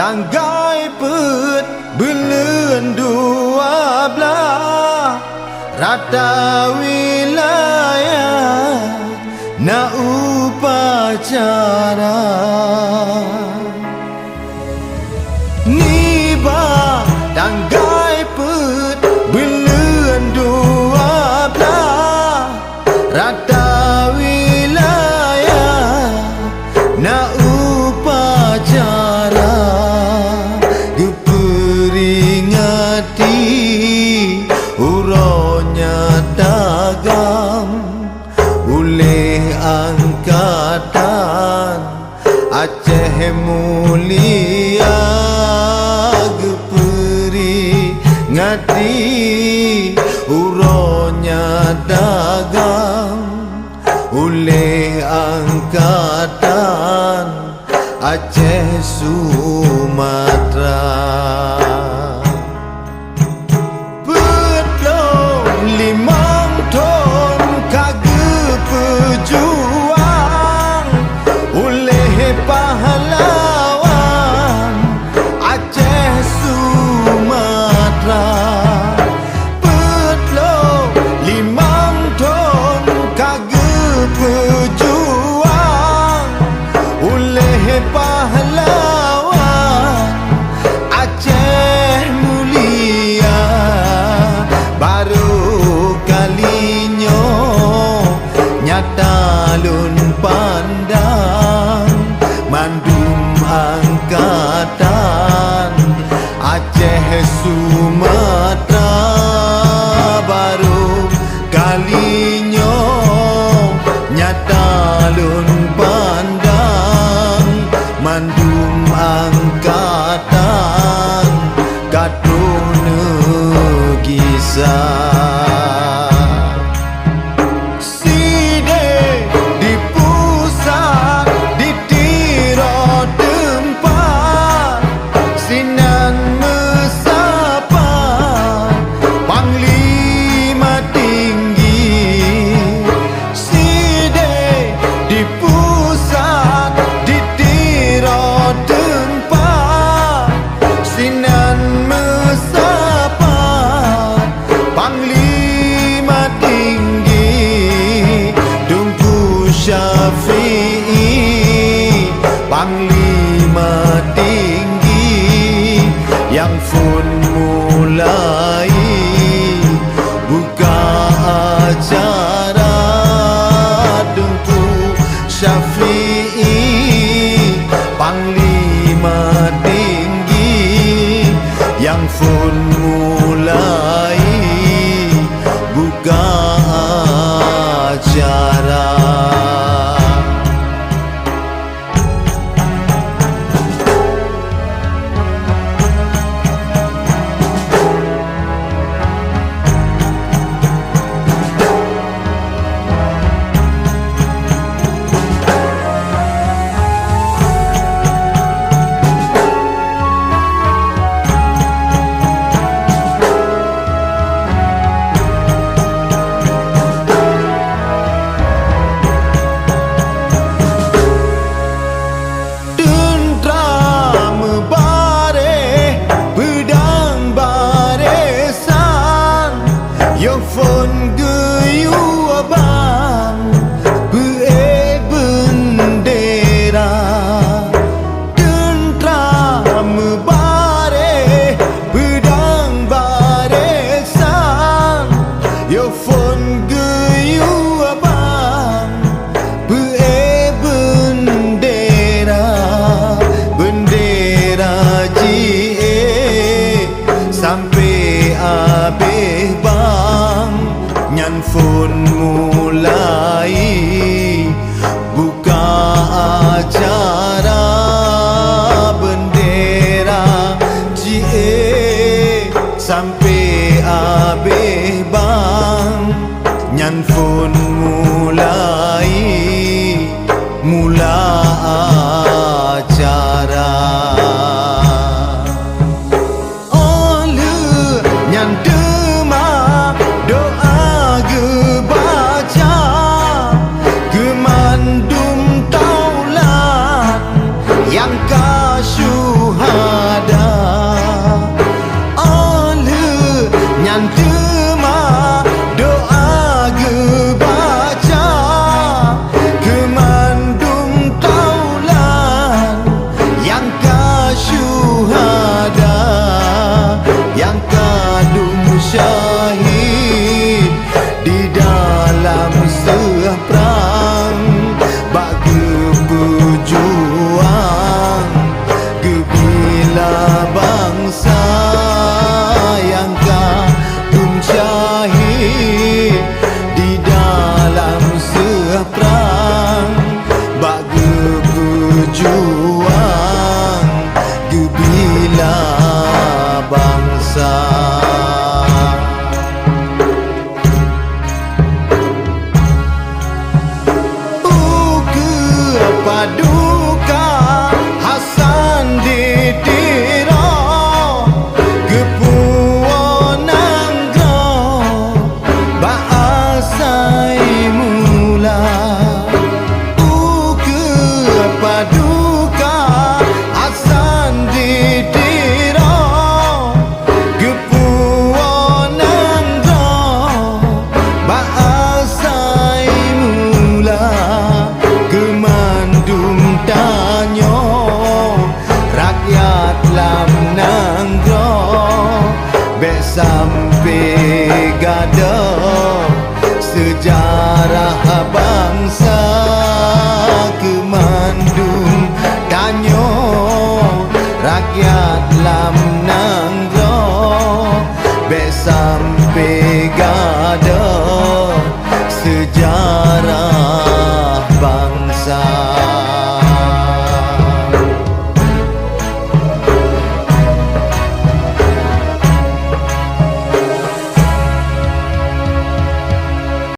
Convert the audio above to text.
tanggai put belun dua belah rata wilayah na upacara niba tanggai put belun dua belah rata wilayah na upacara geperingati uronya dagam oleh angkatan Aceh Mulia geperingati uronya dagam oleh angkatan Aceh Sumatera Petlong limang ton kage pejuang oleh pahlawan Aceh Sumatera Petlong limang ton kage pejuang oleh pahlawan Aceh Mulia baru kalinya nyata lun pandang mandum angkatan Aceh Sumatera baru kalinya nyata lun pandang mandum angkatan Katuh Negisa Side di pusat di tiro tempat sinan mesapa Panglima tinggi Side di pusat di tiro tempat sinan mesapa Panglima tinggi Tunku Syafi'i Panglima tinggi yang pun mulai buka acara Tunku Syafi'i Panglima tinggi yang pun mulai buka acara Yofon geyu abang Be bendera Tentram bare Pedang barisan Yofon geyu abang Be bendera Bendera JA sampai abeh bang nyan pun mulai buka acara bendera JA sampai abeh bang nyan pun mulai mula acara nyan demak doa gebaca gemandum taulan yang kasyuhan syahid di dalam seperang bagi berjuang gebila bangsa yang kagum syahid di dalam seperang bagi berjuang gebila bangsa. Paduka Hasan ditiro gepuo nanggro baasai mula uke paduka Hasan ditiro gepuo nanggro baasai mula tanyo rakyat lam nanggro be sampai gado sejarah